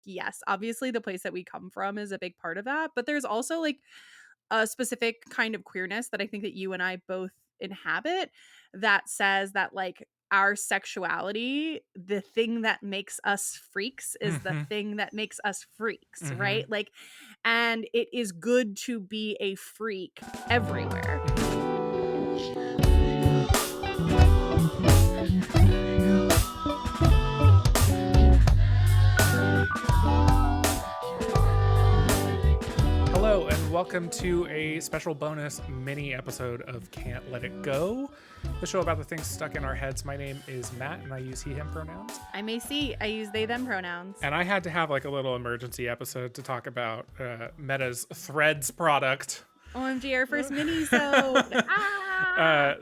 yes, obviously the place that we come from is a big part of that, but there's also like a specific kind of queerness that I think that you and I both inhabit that says that like our sexuality, the thing that makes us freaks is the Mm-hmm. thing that makes us freaks, Mm-hmm. right? Like, and it is good to be a freak everywhere. Mm-hmm. Hello, and welcome to a special bonus mini episode of Can't Let It Go, the show about the things stuck in our heads. My name is Matt, and I use he, him pronouns. I'm AC. I use they, them pronouns. And I had to have like a little emergency episode to talk about Meta's Threads product. OMG, our first mini-sode.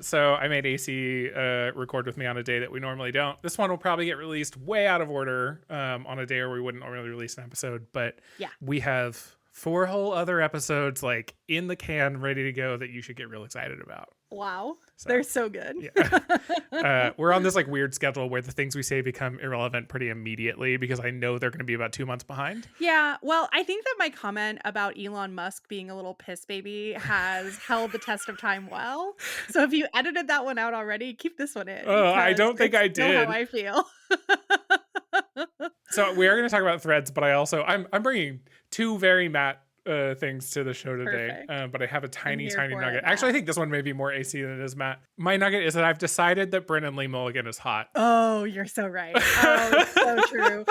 So I made AC record with me on a day that we normally don't. This one will probably get released way out of order on a day where we wouldn't normally release an episode. But yeah, we have 4 whole other episodes like in the can ready to go that you should get real excited about. Wow. So, they're so good. Yeah. We're on this like weird schedule where the things we say become irrelevant pretty immediately because I know they're going to be about 2 months behind. Yeah. Well, I think that my comment about Elon Musk being a little piss baby has held the test of time well. So if you edited that one out already, keep this one in. Oh, I don't think I did. How I feel. So we are going to talk about Threads, but I'm bringing 2 very Matt things to the show today, but I have a tiny nugget. Actually, I think this one may be more AC than it is Matt. My nugget is that I've decided that Brennan Lee Mulligan is hot. Oh, you're so right. Oh, so true.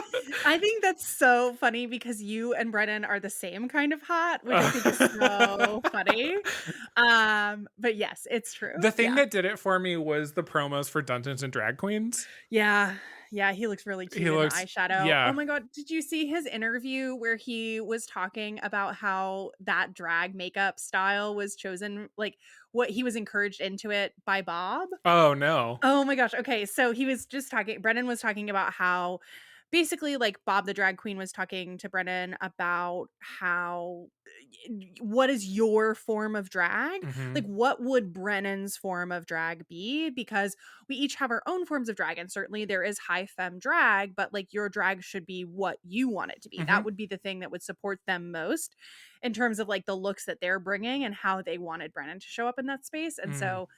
I think that's so funny because you and Brennan are the same kind of hot, which I think is so funny. But yes, it's true. The thing that did it for me was the promos for Dungeons and Drag Queens. Yeah, he looks really cute in the eyeshadow. Yeah. Oh my God. Did you see his interview where he was talking about how that drag makeup style was chosen, like what he was encouraged into it by Bob? Oh, no. Oh my gosh. Okay. So Brennan was talking about how basically like Bob the drag queen was talking to Brennan about how what is your form of drag? Mm-hmm. Like what would Brennan's form of drag be? Because we each have our own forms of drag, and certainly there is high femme drag, but like your drag should be what you want it to be. Mm-hmm. That would be the thing that would support them most in terms of like the looks that they're bringing and how they wanted Brennan to show up in that space. And so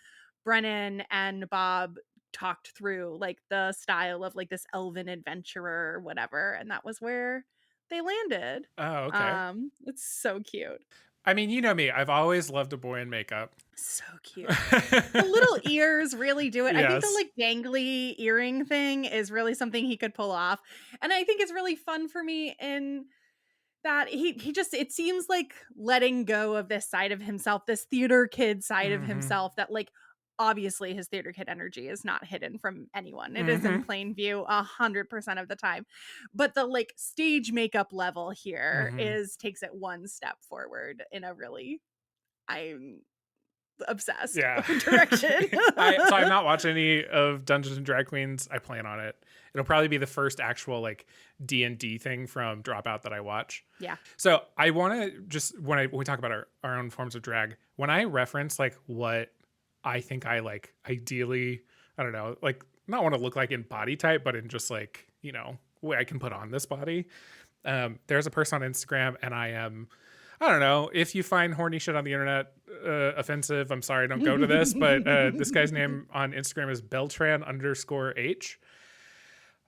Brennan and Bob talked through like the style of like this elven adventurer or whatever, and that was where they landed. Oh, okay. It's so cute. I mean, you know me, I've always loved a boy in makeup. So cute. The little ears really do it. Yes. I think the like dangly earring thing is really something he could pull off, and I think it's really fun for me in that he just, it seems like letting go of this side of himself, this theater kid side of himself that like obviously his theater kid energy is not hidden from anyone. It is in plain view 100% of the time. But the like stage makeup level here takes it one step forward in a really, I'm obsessed direction. So I'm not watching any of Dungeons and Drag Queens. I plan on it. It'll probably be the first actual like D&D thing from Dropout that I watch. Yeah. So I want to just, when we talk about our own forms of drag, when I reference like what I think I like ideally, I don't know, like not want to look like in body type, but in just like, you know, way I can put on this body. There's a person on Instagram, and I don't know, if you find horny shit on the internet offensive, I'm sorry, don't go to this, but this guy's name on Instagram is Beltran_H.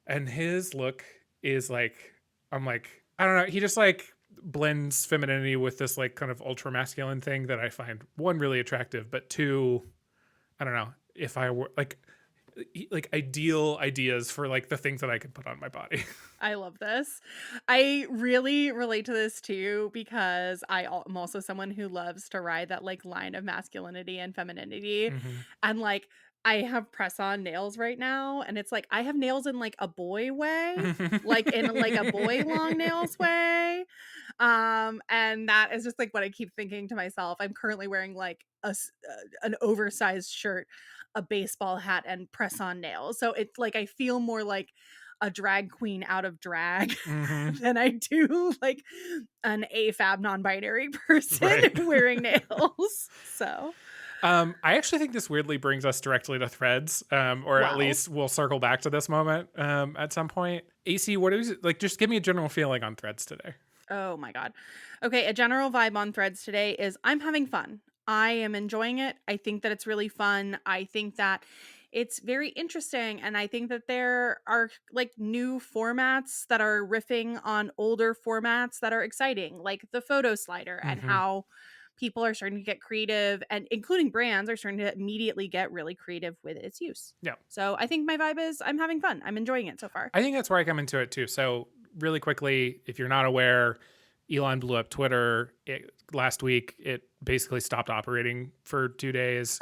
And his look is like, I'm like, I don't know, he just like blends femininity with this like kind of ultra masculine thing that I find, 1, really attractive, but 2, I don't know, if I were like ideal ideas for like the things that I could put on my body. I love this. I really relate to this too, because I'm also someone who loves to ride that like line of masculinity and femininity. And like I have press-on nails right now, and it's like I have nails in like a boy way, like in like a boy long nails way. And that is just like what I keep thinking to myself. I'm currently wearing like an oversized shirt, a baseball hat, and press-on nails. So it's like I feel more like a drag queen out of drag than I do like an AFAB non-binary person wearing nails. So I actually think this weirdly brings us directly to Threads, or at Well, least we'll circle back to this moment at some point. AC, what is it like? Just give me a general feeling on Threads today. oh my god. Okay, a general vibe on Threads today is I'm having fun. I am enjoying it. I think that it's really fun. I think that it's very interesting, and I think that there are like new formats that are riffing on older formats that are exciting, like the photo slider and Mm-hmm. how people are starting to get creative and including brands are starting to immediately get really creative with its use. Yeah. So, I think my vibe is I'm having fun. I'm enjoying it so far. I think that's where I come into it too. So, really quickly, if you're not aware, Elon blew up Twitter last week. It basically stopped operating for 2 days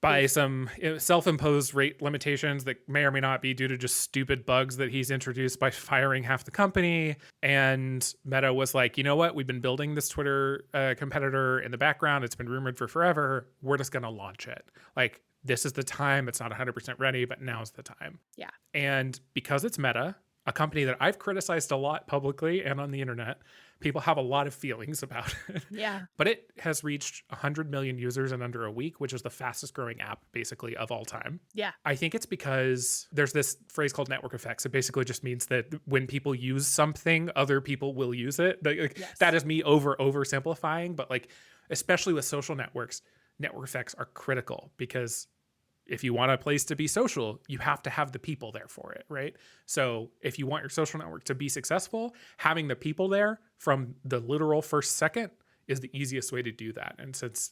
by Oof. some self-imposed rate limitations that may or may not be due to just stupid bugs that he's introduced by firing half the company. And Meta was like, you know what? We've been building this Twitter competitor in the background. It's been rumored for forever. We're just going to launch it. Like, this is the time. It's not 100% ready, but now's the time. Yeah. And because it's Meta, a company that I've criticized a lot publicly and on the internet, people have a lot of feelings about it. Yeah. But it has reached 100 million users in under a week, which is the fastest growing app basically of all time. Yeah. I think it's because there's this phrase called network effects. It basically just means that when people use something, other people will use it. Like, Yes. that is me oversimplifying, but like, especially with social networks, network effects are critical because if you want a place to be social, you have to have the people there for it, right? So if you want your social network to be successful, having the people there from the literal first second is the easiest way to do that. And since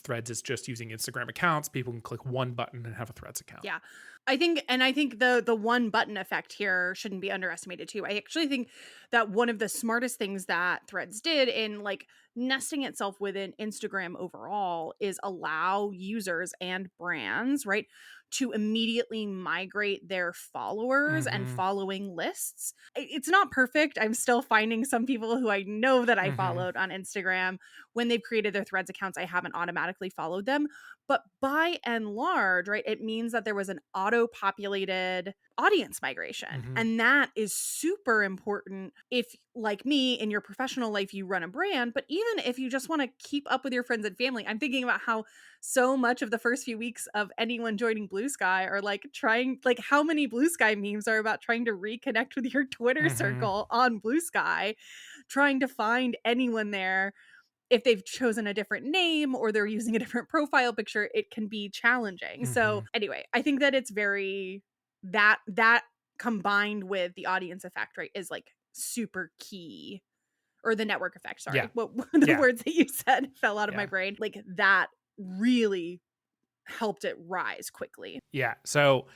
Threads is just using Instagram accounts, people can click one button and have a Threads account. Yeah. I think the one button effect here shouldn't be underestimated too. I actually think that one of the smartest things that Threads did in like nesting itself within Instagram overall is allow users and brands, right, to immediately migrate their followers and Mm-hmm. following lists. It's not perfect. I'm still finding some people who I know that I Mm-hmm. followed on Instagram when they've created their Threads accounts, I haven't automatically followed them. But by and large, right, it means that there was an auto-populated audience migration. Mm-hmm. And that is super important if, like me, in your professional life, you run a brand. But even if you just want to keep up with your friends and family, I'm thinking about how so much of the first few weeks of anyone joining Blue Sky are like trying, like how many Blue Sky memes are about trying to reconnect with your Twitter Mm-hmm. circle on Blue Sky, trying to find anyone there if they've chosen a different name or they're using a different profile picture, it can be challenging. Mm-hmm. So anyway, I think that it's very that combined with the audience effect, right, is like super key. Or the network effect, Yeah. sorry. What the Yeah. words that you said fell out of my Yeah. brain. Like that really helped it rise quickly. Yeah. So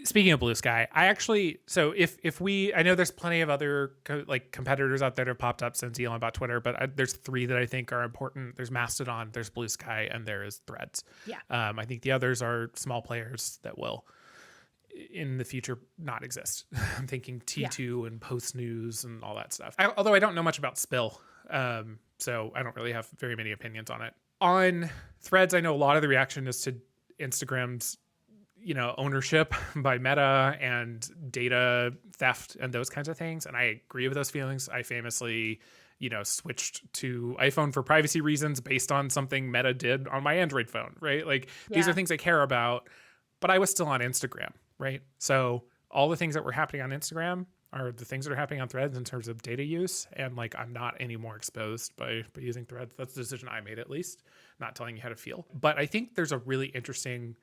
speaking of Blue Sky, I actually, so if we, I know there's plenty of other like competitors out there that have popped up since Elon bought Twitter, but there's three that I think are important. There's Mastodon, there's Blue Sky, and there is Threads. Yeah. I think the others are small players that will in the future not exist. I'm thinking T2 and Post News and all that stuff. Although I don't know much about Spill, so I don't really have very many opinions on it. On Threads, I know a lot of the reaction is to Instagram's ownership by Meta and data theft and those kinds of things. And I agree with those feelings. I famously, switched to iPhone for privacy reasons based on something Meta did on my Android phone, right? Like these are things I care about, but I was still on Instagram, right? So all the things that were happening on Instagram are the things that are happening on Threads in terms of data use. And like, I'm not any more exposed by using Threads. That's the decision I made, at least, not telling you how to feel. But I think there's a really interesting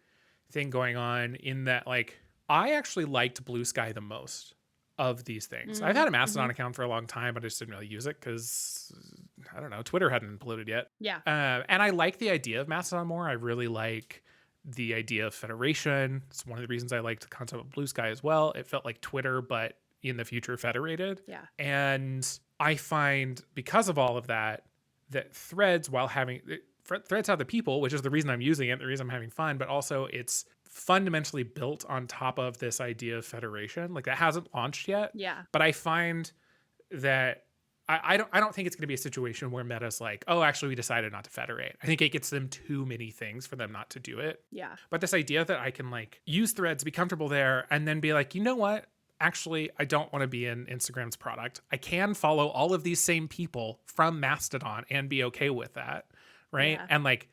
thing going on in that, like, I actually liked Blue Sky the most of these things. I've had a Mastodon account for a long time, but I just didn't really use it because I don't know, Twitter hadn't imploded yet. Yeah. And I like the idea of Mastodon more. I really like the idea of federation. It's one of the reasons I liked the concept of Blue Sky as well. It felt like Twitter, but in the future federated. Yeah. And I find because of all of that, that Threads, while having Threads have the people, which is the reason I'm using it, the reason I'm having fun, but also it's fundamentally built on top of this idea of federation. Like that hasn't launched yet. Yeah. But I find that I don't think it's going to be a situation where Meta's like, oh, actually we decided not to federate. I think it gets them too many things for them not to do it. Yeah. But this idea that I can like use Threads, be comfortable there, and then be like, you know what? Actually, I don't want to be in Instagram's product. I can follow all of these same people from Mastodon and be okay with that. Right. Yeah. And like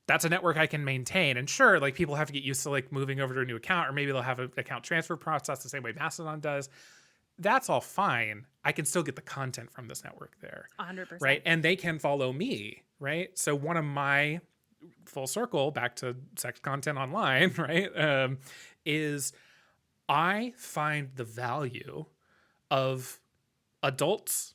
that's a network I can maintain. And sure, like people have to get used to like moving over to a new account, or maybe they'll have an account transfer process the same way Mastodon does. That's all fine. I can still get the content from this network there. 100%. Right. And they can follow me. Right. So one of my full circle back to sex content online, right, is I find the value of adults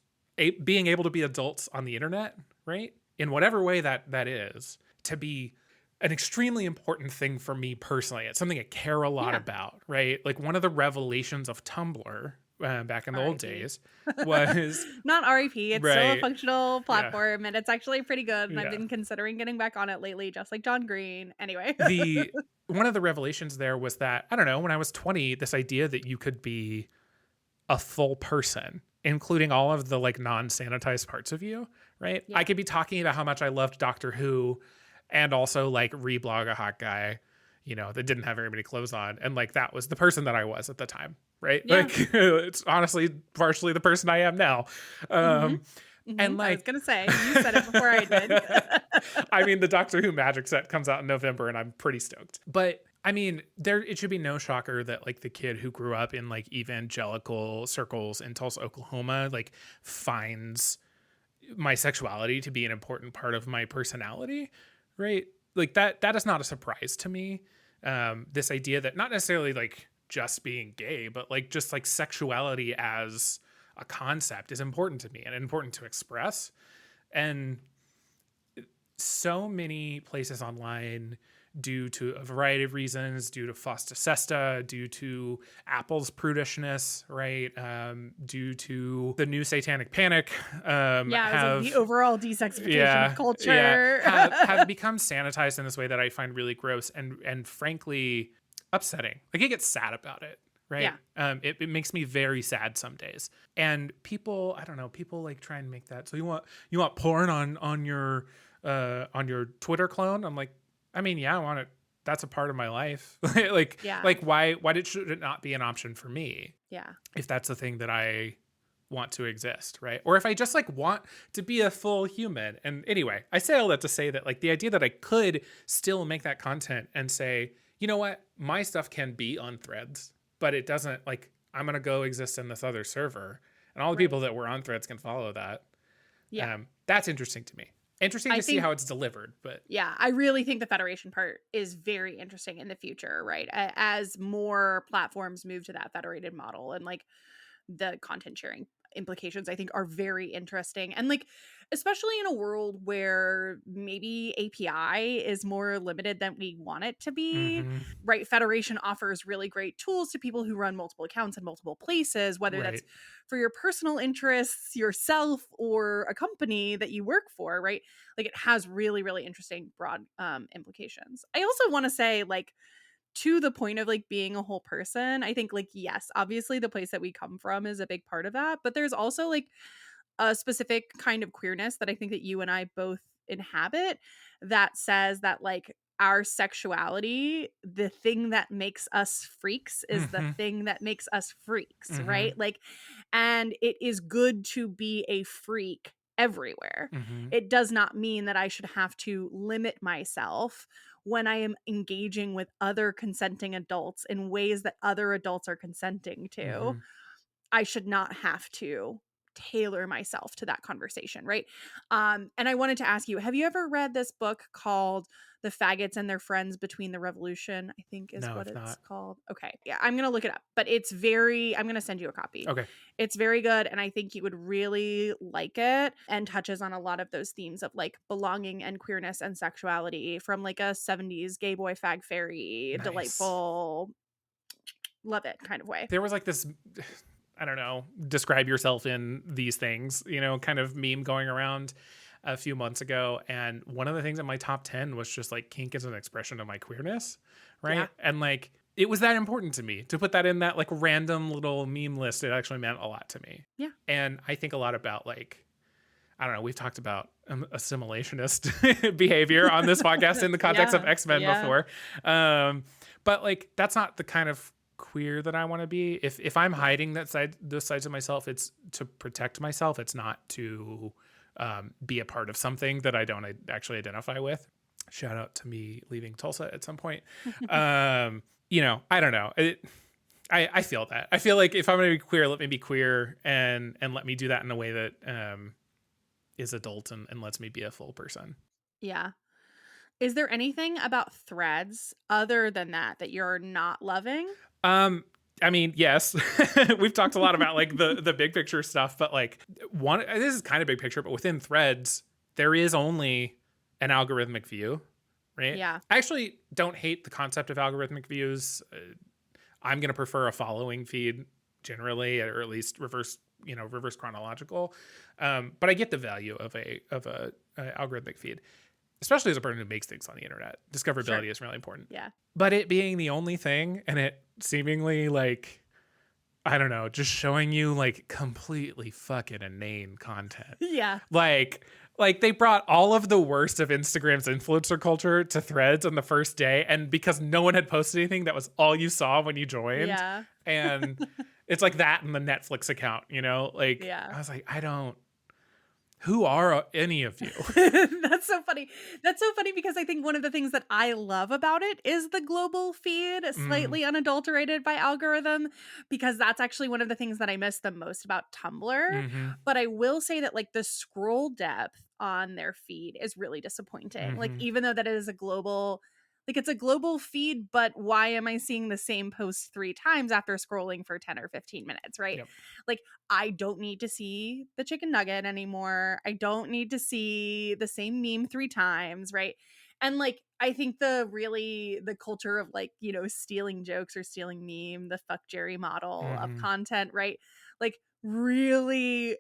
being able to be adults on the internet, right, in whatever way that is, to be an extremely important thing for me personally. It's something I care a lot Yeah. about, right? Like one of the revelations of Tumblr back in the old R.I.P. days was Not RIP. It's still a right. functional Yeah. platform, and it's actually pretty good. And I've Yeah. been considering getting back on it lately, just like John Green. Anyway. The one of the revelations there was that, I don't know, when I was 20, this idea that you could be a full person, including all of the like non-sanitized parts of you, right? Yeah. I could be talking about how much I loved Doctor Who and also like reblog a hot guy, you know, that didn't have very many clothes on. And like that was the person that I was at the time, right? Yeah. Like it's honestly partially the person I am now. And I was like, gonna say, you said it before I did. I mean, the Doctor Who Magic set comes out in November and I'm pretty stoked. But I mean, it should be no shocker that like the kid who grew up in like evangelical circles in Tulsa, Oklahoma, like finds my sexuality to be an important part of my personality, right? Like that is not a surprise to me. This idea that not necessarily like just being gay, but like just like sexuality as a concept is important to me and important to express. And so many places online, due to a variety of reasons, due to FOSTA SESTA, due to Apple's prudishness, right? Due to the new satanic panic, Yeah, it was like the overall desexification yeah, of culture. have become sanitized in this way that I find really gross and frankly upsetting. Like I get sad about it, right? Yeah. It makes me very sad some days. And people, I don't know, people like try and make that. So you want porn on your Twitter clone? I'm like, I mean, yeah, I want it. That's a part of my life. Yeah. Like should it not be an option for me? Yeah. If that's the thing that I want to exist, right? Or if I just like want to be a full human. And anyway, I say all that to say that like the idea that I could still make that content and say, you know what, my stuff can be on Threads, but it doesn't, like, I'm going to go exist in this other server and all the people that were on Threads can follow that. Yeah. That's interesting to me. Interesting to see think, how it's delivered, but yeah, I really think the federation part is very interesting in the future, right? As more platforms move to that federated model, and like the content sharing implications I think are very interesting. And like especially in a world where maybe API is more limited than we want it to be, right? Federation offers really great tools to people who run multiple accounts in multiple places, whether that's for your personal interests, yourself, or a company that you work for, right? Like it has really, really interesting broad implications. I also want to say, like, to the point of like being a whole person, I think like, yes, obviously the place that we come from is a big part of that, but there's also like a specific kind of queerness that I think that you and I both inhabit, that says that like our sexuality, the thing that makes us freaks is the thing that makes us freaks, right? Like, and it is good to be a freak everywhere. It does not mean that I should have to limit myself when I am engaging with other consenting adults in ways that other adults are consenting to. I should not have to tailor myself to that conversation, right? And I wanted to ask you, have you ever read this book called The Faggots and Their Friends Between the Revolution? I think is what it's called. Okay. Yeah, I'm going to look it up, but it's I'm going to send you a copy. Okay. It's very good, and I think you would really like it, and touches on a lot of those themes of like belonging and queerness and sexuality from like a 70s gay boy fag fairy, delightful, love it kind of way. There was like this, I don't know, describe yourself in these things, you know, kind of meme going around a few months ago. And one of the things in my top 10 was just like kink as an expression of my queerness. Right. Yeah. And like, it was that important to me to put that in that like random little meme list. It actually meant a lot to me. Yeah. And I think a lot about like, I don't know, we've talked about assimilationist behavior on this podcast in the context of X-Men before. But like, that's not the kind of queer that I want to be. If I'm hiding those sides of myself, it's to protect myself. It's not to be a part of something that I don't actually identify with. Shout out to me leaving Tulsa at some point. I don't know. I feel that. I feel like if I'm going to be queer, let me be queer, and let me do that in a way that is adult and lets me be a full person. Yeah. Is there anything about Threads other than that you're not loving? Um, I mean, yes, we've talked a lot about like the big picture stuff, but like this is kind of big picture, but within Threads, there is only an algorithmic view, right? Yeah. I actually don't hate the concept of algorithmic views. I'm going to prefer a following feed generally, or at least reverse chronological. But I get the value of a algorithmic feed, especially as a person who makes things on the internet. Discoverability Sure. is really important. Yeah. But it being the only thing, and it seemingly like, I don't know, just showing you like completely fucking inane content. Yeah. Like they brought all of the worst of Instagram's influencer culture to Threads on the first day, and because no one had posted anything, that was all you saw when you joined. Yeah. And it's like that in the Netflix account, Like Yeah. I was like, who are any of you? That's so funny. That's so funny because I think one of the things that I love about it is the global feed, slightly unadulterated by algorithm, because that's actually one of the things that I miss the most about Tumblr. Mm-hmm. But I will say that like the scroll depth on their feed is really disappointing. Like Mm-hmm. even though that it is a global like it's a global feed, but why am I seeing the same post 3 times after scrolling for 10 or 15 minutes, right? Yep. Like I don't need to see the chicken nugget anymore. I don't need to see the same meme 3 times, right? And like I think the culture of like, stealing jokes or stealing the fuck Jerry model of Mm-hmm. content, right? Like really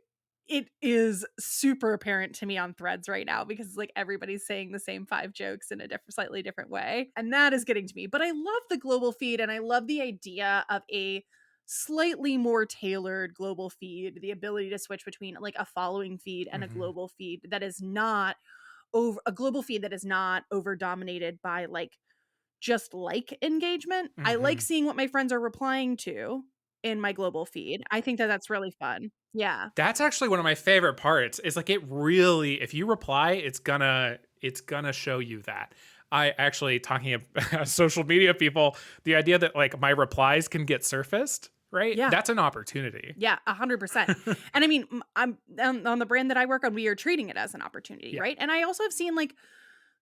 it is super apparent to me on Threads right now because like everybody's saying the same 5 jokes in a slightly different way, and that is getting to me. But I love the global feed, and I love the idea of a slightly more tailored global feed, the ability to switch between like a following feed and a Mm-hmm. global feed that is not over dominated by like just like engagement. I like Mm-hmm. seeing what my friends are replying to in my global feed. I think that that's really fun. Yeah. That's actually one of my favorite parts. Is like it really, if you reply, it's gonna show you that. I actually talking about social media people, the idea that like my replies can get surfaced, right? Yeah. That's an opportunity. Yeah, 100%. And I mean, I'm on the brand that I work on, we are treating it as an opportunity, Yeah. right? And I also have seen like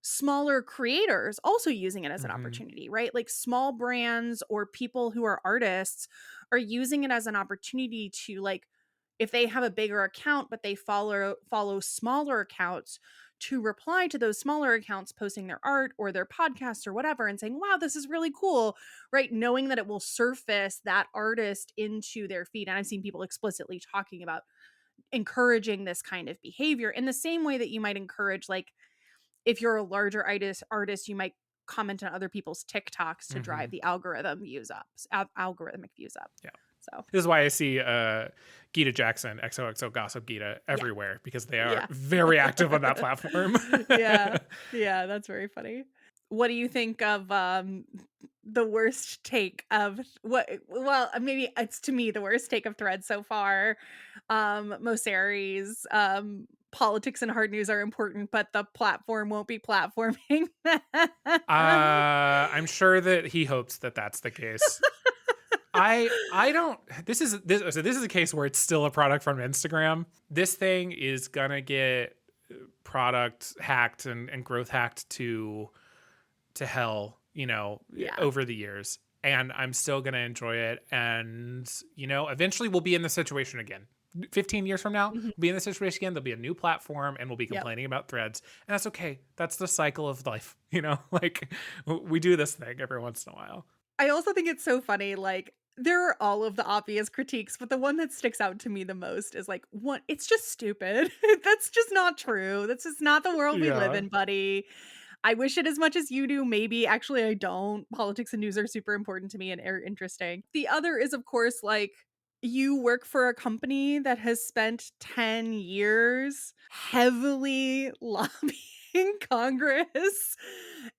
smaller creators also using it as an Mm-hmm. opportunity, right? Like small brands or people who are artists are using it as an opportunity to like if they have a bigger account but they follow smaller accounts to reply to those smaller accounts posting their art or their podcasts or whatever and saying, "Wow, this is really cool." Right? Knowing that it will surface that artist into their feed. And I've seen people explicitly talking about encouraging this kind of behavior in the same way that you might encourage like if you're a larger artist, you might comment on other people's TikToks to Mm-hmm. drive the algorithmic views up. Yeah. So This is why I see Gita Jackson, XOXO Gossip Gita, yeah, everywhere because they are yeah, very active on that platform. yeah, yeah. That's very funny. What do you think of the worst take of what? Well, maybe it's to me the worst take of Thread so far. Moseri's politics and hard news are important, but the platform won't be platforming them. I'm sure that he hopes that that's the case. I don't. This is a case where it's still a product from Instagram. This thing is gonna get product hacked and growth hacked to hell, Yeah. over the years. And I'm still gonna enjoy it. And eventually we'll be in this situation again. 15 years from now, Mhm. we'll be in this situation again. There'll be a new platform, and we'll be Yep. complaining about Threads, and that's okay. That's the cycle of life, Like we do this thing every once in a while. I also think it's so funny, like, there are all of the obvious critiques, but the one that sticks out to me the most is like, one, it's just stupid. That's just not true. That's just not the world we live Yeah. in, buddy. I wish it as much as you do. Maybe actually I don't. Politics and news are super important to me and are interesting. The other is, of course, like you work for a company that has spent 10 years heavily lobbying Congress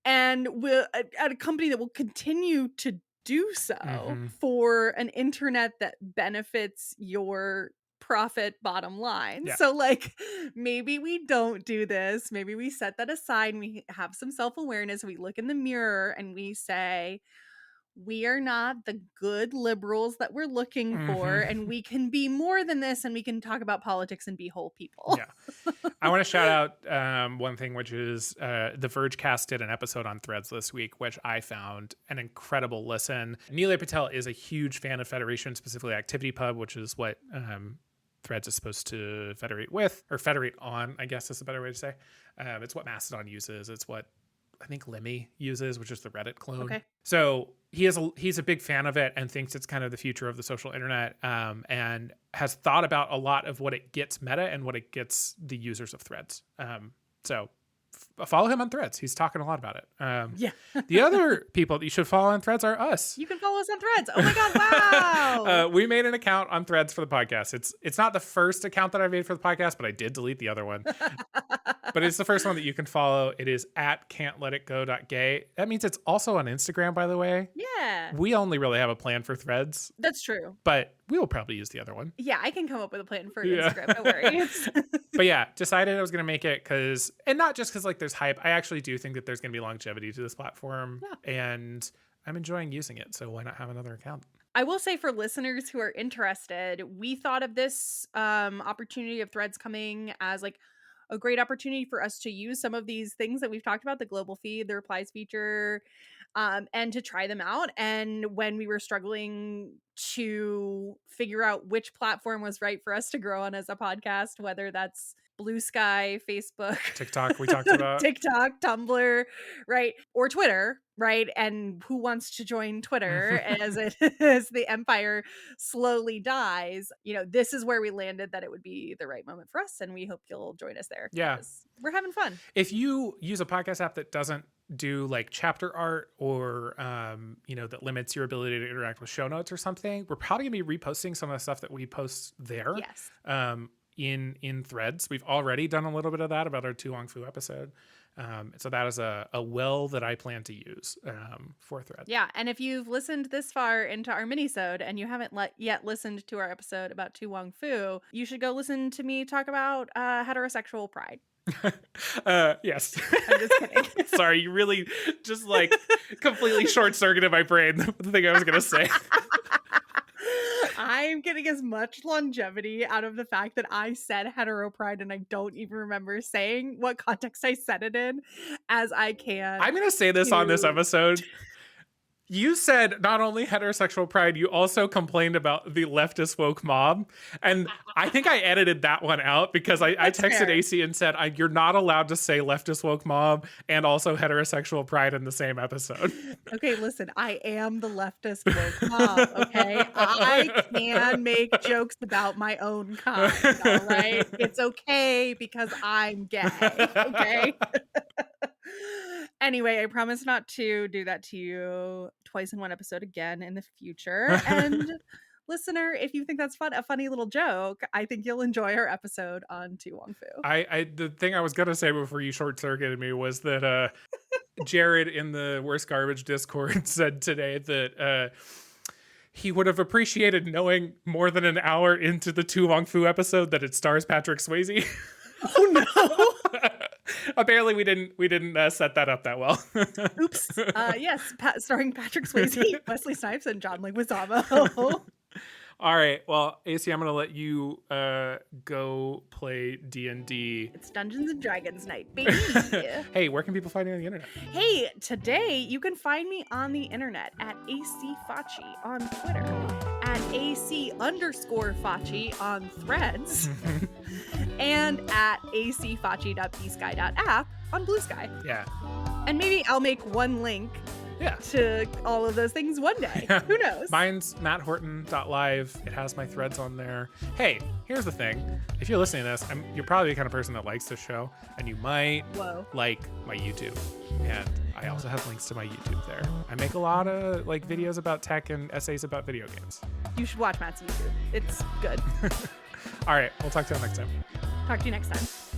and will at a company that will continue to do so Mm-hmm. for an internet that benefits your profit bottom line. Yeah. So like maybe we don't do this. Maybe we set that aside and we have some self-awareness. We look in the mirror and we say, we are not the good liberals that we're looking for, and we can be more than this, and we can talk about politics and be whole people. Yeah. I want to shout out one thing, which is the Vergecast did an episode on Threads this week, which I found an incredible listen. Neelay Patel is a huge fan of Federation, specifically ActivityPub, which is what Threads is supposed to federate with, or federate on, I guess is a better way to say. It's what Mastodon uses. It's what I think Lemmy uses, which is the Reddit clone. Okay. So he's a big fan of it and thinks it's kind of the future of the social internet, and has thought about a lot of what it gets meta and what it gets the users of Threads. So follow him on Threads. He's talking a lot about it. Yeah. The other people that you should follow on Threads are us. You can follow us on Threads. Oh my God, wow. We made an account on Threads for the podcast. It's not the first account that I made for the podcast, but I did delete the other one. But it's the first one that you can follow. It is at can'tletitgo.gay. That means it's also on Instagram, by the way. Yeah. We only really have a plan for Threads, That's true. but we will probably use the other one. Yeah, I can come up with a plan for Instagram. Don't worry. But yeah, decided I was going to make it because, and not just because like there's hype. I actually do think that there's going to be longevity to this platform, and I'm enjoying using it. So why not have another account? I will say for listeners who are interested, we thought of this opportunity of Threads coming as like a great opportunity for us to use some of these things that we've talked about, the global feed, the replies feature, and to try them out. And when we were struggling to figure out which platform was right for us to grow on as a podcast, whether that's Blue Sky, Facebook, TikTok, we talked about. TikTok, Tumblr, right? Or Twitter, right? And who wants to join Twitter as the empire slowly dies? You know, this is where we landed that it would be the right moment for us, and we hope you'll join us there. Yeah. We're having fun. If you use a podcast app that doesn't do like chapter art or that limits your ability to interact with show notes or something, we're probably gonna be reposting some of the stuff that we post there. Yes. In Threads. We've already done a little bit of that about our Tu Wong Fu episode. So that is a well that I plan to use for Threads. Yeah, and if you've listened this far into our mini-sode and you haven't yet listened to our episode about Tu Wong Fu, you should go listen to me talk about heterosexual pride. Yes. I'm just kidding. Sorry, you really just like completely short-circuited my brain, the thing I was going to say. I'm getting as much longevity out of the fact that I said hetero pride and I don't even remember saying what context I said it in as I can. I'm going to say this on this episode. You said not only heterosexual pride, you also complained about the leftist woke mob. And I think I edited that one out because I texted fair. AC and said, you're not allowed to say leftist woke mob and also heterosexual pride in the same episode. Okay, listen, I am the leftist woke mob, okay? I can make jokes about my own kind, all right? It's okay because I'm gay, okay? Anyway, I promise not to do that to you twice in one episode again in the future. And listener, if you think that's a funny little joke, I think you'll enjoy our episode on Tu Wong Fu. The thing I was gonna say before you short-circuited me was that Jared in the Worst Garbage Discord said today that he would have appreciated knowing more than an hour into the Tu Wong Fu episode that it stars Patrick Swayze. Oh no. Apparently we didn't set that up that well. Oops. Yes, starring Patrick Swayze, Wesley Snipes, and John Leguizamo. All right. Well, AC, I'm going to let you go play D&D. It's Dungeons and Dragons night, baby. Hey, where can people find you on the internet? Hey, today you can find me on the internet at AC Facci on Twitter, at AC_Facci on Threads, and at acfacci.bsky.app on Blue Sky. Yeah. And maybe I'll make one link to all of those things one day. Who knows? Mine's matthorton.live. It has my threads on there. Hey, here's the thing. If you're listening to this, you're probably the kind of person that likes this show, and you might like my YouTube. And I also have links to my YouTube there. I make a lot of like videos about tech and essays about video games. You should watch Matt's YouTube. It's good. All right. We'll talk to you next time. Talk to you next time.